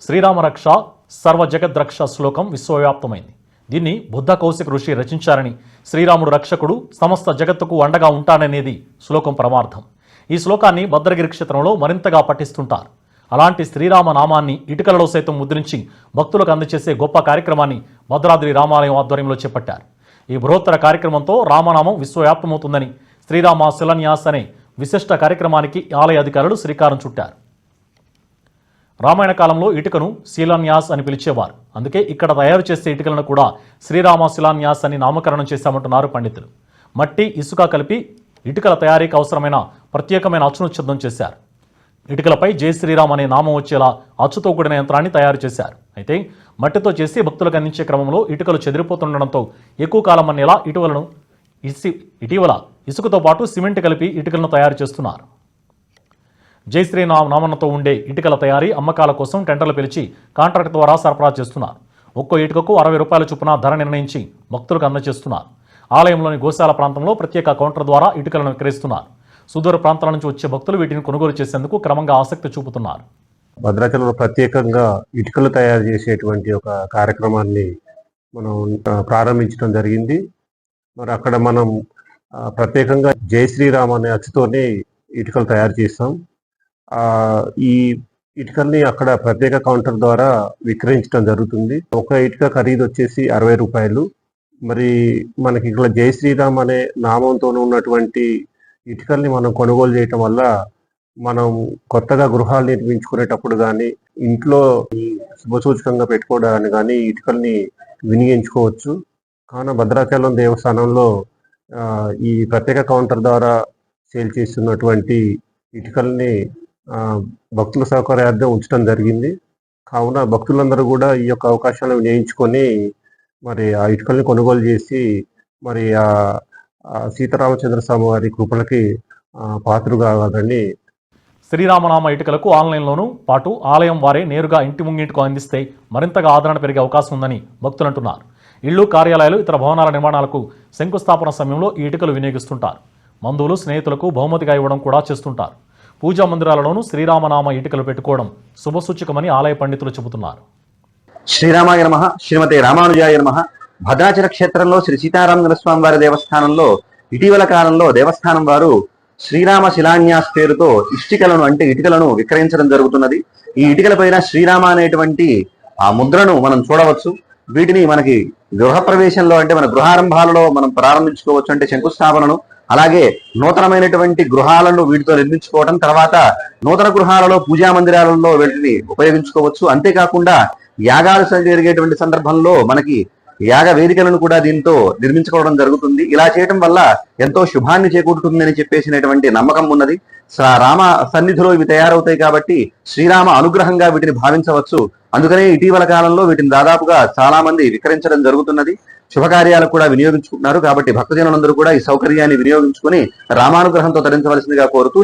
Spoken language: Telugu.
శ్రీరామరక్ష సర్వజగద్రక్ష శ్లోకం విశ్వవ్యాప్తమైంది. దీన్ని బుద్ధ కౌశిక ఋషి రచించారని, శ్రీరాముడు రక్షకుడు సమస్త జగత్తుకు అండగా ఉంటాడనేది శ్లోకం పరమార్థం. ఈ శ్లోకాన్ని భద్రగిరి క్షేత్రంలో మరింతగా పఠిస్తుంటారు. అలాంటి శ్రీరామ నామాన్ని ఇటుకలలో సైతం ముద్రించి భక్తులకు అందజేసే గొప్ప కార్యక్రమాన్ని భద్రాద్రి రామాలయం ఆధ్వర్యంలో చేపట్టారు. ఈ బృహత్తర కార్యక్రమంతో రామనామం విశ్వవ్యాప్తమవుతుందని శ్రీరామ శిలాన్యాస్ అనే విశిష్ట కార్యక్రమానికి ఆలయ అధికారులు శ్రీకారం చుట్టారు. రామాయణ కాలంలో ఇటుకను శిలాన్యాస్ అని పిలిచేవారు. అందుకే ఇక్కడ తయారు చేసే ఇటుకలను కూడా శ్రీరామ శిలాన్యాస్ అని నామకరణం చేశామంటున్నారు పండితులు. మట్టి, ఇసుక కలిపి ఇటుకల తయారీకి అవసరమైన ప్రత్యేకమైన అచ్చును సిద్ధం చేశారు. ఇటుకలపై జై శ్రీరామ్ అనే నామం వచ్చేలా అచ్చుతో కూడిన యంత్రాన్ని తయారు చేశారు. అయితే మట్టితో చేసి భక్తులకు అందించే క్రమంలో ఇటుకలు చెదిరిపోతుండడంతో ఎక్కువ కాలం అన్నేలా ఇటీవల ఇసుకతో పాటు సిమెంట్ కలిపి ఇటుకలను తయారు చేస్తున్నారు. జై శ్రీరామ్ నామన్నతో ఉండే ఇటుకల తయారీ, అమ్మకాల కోసం టెండర్లు పిలిచి కాంట్రాక్ట్ ద్వారా సరఫరా చేస్తున్నారు. ఒక్కో ఇటుకకు 60 రూపాయల చొప్పున ధర నిర్ణయించి భక్తులకు అందజేస్తున్నారు. ఆలయంలోని గోశాల ప్రాంతంలో ప్రత్యేక కౌంటర్ ద్వారా ఇటుకలను విక్రయిస్తున్నారు. సుదూర ప్రాంతాల నుంచి వచ్చే భక్తులు వీటిని కొనుగోలు చేసేందుకు క్రమంగా ఆసక్తి చూపుతున్నారు. భద్రాచలంలో ప్రత్యేకంగా ఇటుకలు తయారు చేసేటువంటి ఒక కార్యక్రమాన్ని మనం ప్రారంభించడం జరిగింది. మరి అక్కడ మనం ప్రత్యేకంగా జై శ్రీరామ్ అనే అచ్చుతోనే ఇటుకలు తయారు చేస్తాం. ఈ ఇటుకల్ని అక్కడ ప్రత్యేక కౌంటర్ ద్వారా విక్రయించడం జరుగుతుంది. ఒక ఇటుక ఖరీదు వచ్చేసి 60 రూపాయలు. మరి మనకి ఇక్కడ జై శ్రీరామ్ అనే నామంతో ఉన్నటువంటి ఇటుకల్ని మనం కొనుగోలు చేయటం వల్ల మనం కొత్తగా గృహాలు నిర్మించుకునేటప్పుడు కానీ, ఇంట్లో శుభసూచకంగా పెట్టుకోవడానికి కానీ ఇటుకల్ని వినియోగించుకోవచ్చు. కావున భద్రాచలం దేవస్థానంలో ఈ ప్రత్యేక కౌంటర్ ద్వారా సేల్ చేస్తున్నటువంటి ఇటుకల్ని భక్తుల సౌకర్యార్థం ఉంచడం జరిగింది. కావున భక్తులందరూ కూడా ఈ యొక్క అవకాశాలను వినియోగించుకొని మరి ఆ ఇటుకల్ని కొనుగోలు చేసి మరి ఆ సీతారామచంద్ర స్వామి వారి కృపలకి పాత్రలు కావాలని. శ్రీరామనామ ఇటుకలకు ఆన్లైన్లోనూ పాటు ఆలయం వారే నేరుగా ఇంటి ముంగింటికి అందిస్తే మరింతగా ఆదరణ పెరిగే అవకాశం ఉందని భక్తులు అంటున్నారు. ఇళ్లు, కార్యాలయాలు, ఇతర భవనాల నిర్మాణాలకు శంకుస్థాపన సమయంలో ఈ ఇటుకలు వినియోగిస్తుంటారు. బంధువులు, స్నేహితులకు బహుమతిగా ఇవ్వడం కూడా చేస్తుంటారు. పూజా మందిరాలలోనూ శ్రీరామనామ ఇటుకలు పెట్టుకోవడం శుభసూచకమని ఆలయ పండితులు చెబుతున్నారు. శ్రీరామాయ నమః, శ్రీమతే రామానుజాయ నమః. భద్రాచల క్షేత్రంలో శ్రీ సీతారామచంద్ర స్వామి వారి దేవస్థానంలో ఇటీవల కాలంలో దేవస్థానం వారు శ్రీరామ శిలాన్యాస్ పేరుతో ఇటుకలను విక్రయించడం జరుగుతున్నది. ఈ ఇటుకల పైన శ్రీరామ అనేటువంటి ఆ ముద్రను మనం చూడవచ్చు. వీటిని మనకి గృహప్రవేశంలో అంటే మన గృహారంభాలలో మనం ప్రారంభించుకోవచ్చు, అంటే శంకుస్థాపనను. అలాగే నూతనమైనటువంటి గృహాలను వీటితో నిర్మించుకోవడం, తర్వాత నూతన గృహాలలో, పూజా మందిరాలలో వీటిని ఉపయోగించుకోవచ్చు. అంతేకాకుండా యాగాలు జరిగేటువంటి సందర్భంలో మనకి యాగ వేదికలను కూడా దీంతో నిర్మించుకోవడం జరుగుతుంది. ఇలా చేయడం వల్ల ఎంతో శుభాన్ని చేకూరుతుందని చెప్పేసినటువంటి నమ్మకం ఉన్నది. రామ సన్నిధిలో ఇవి తయారవుతాయి కాబట్టి శ్రీరామ అనుగ్రహంగా వీటిని భావించవచ్చు. అందుకనే ఇటీవల కాలంలో వీటిని దాదాపుగా చాలా మంది విక్రయించడం జరుగుతున్నది. శుభకార్యాలకు కూడా వినియోగించుకుంటున్నారు. కాబట్టి భక్తజనులందరూ కూడా ఈ సౌకర్యాన్ని వినియోగించుకుని రామానుగ్రహంతో తరించవలసిందిగా కోరుతూ